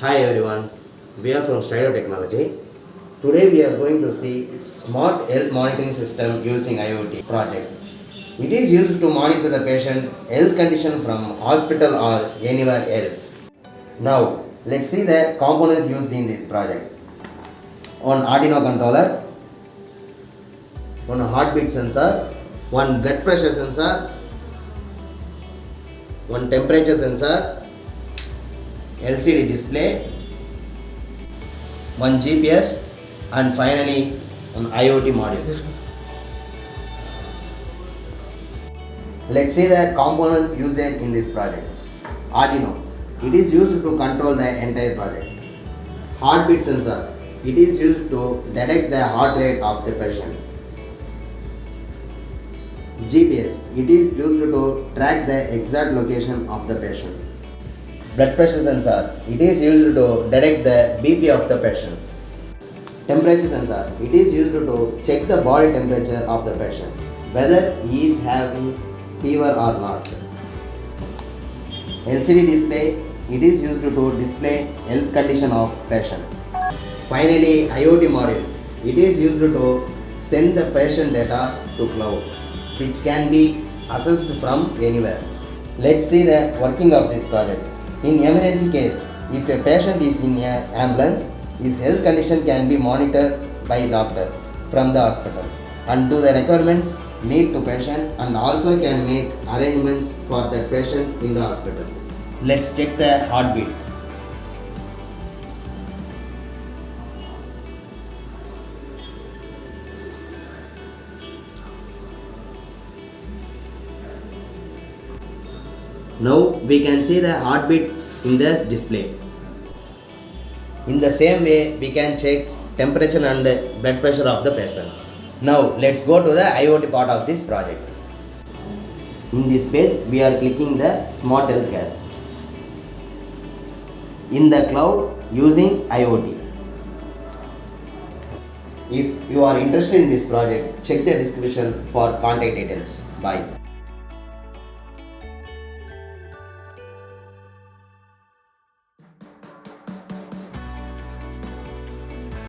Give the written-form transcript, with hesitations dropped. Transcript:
Hi everyone, we are from Strido Technology. Today we are going to see smart health monitoring system using IoT project. It is used to monitor the patient health condition from hospital or anywhere else. Now let's see the components used in this project. One Arduino controller, one heartbeat sensor, one blood pressure sensor, one temperature sensor, LCD display, one GPS, and finally an IoT module. Let's see the components used in this project. Arduino, it is used to control the entire project. Heartbeat sensor, it is used to detect the heart rate of the patient. GPS, it is used to track the exact location of the patient. Blood pressure sensor, it is used to detect the BP of the patient. Temperature sensor, it is used to check the body temperature of the patient, whether he is having fever or not. LCD display, it is used to display health condition of patient. Finally, IoT module, it is used to send the patient data to cloud, which can be accessed from anywhere. Let's see the working of this project. In emergency case, if a patient is in an ambulance, his health condition can be monitored by doctor from the hospital and do the requirements need to patient and also can make arrangements for that patient in the hospital. Let's check the heartbeat. Now we can see the heartbeat in the display. In the same way, we can check temperature and blood pressure of the patient. Now let's go to the IoT part of this project. In this page, we are clicking the Smart Healthcare. In the cloud using IoT. If you are interested in this project, check the description for contact details. Bye.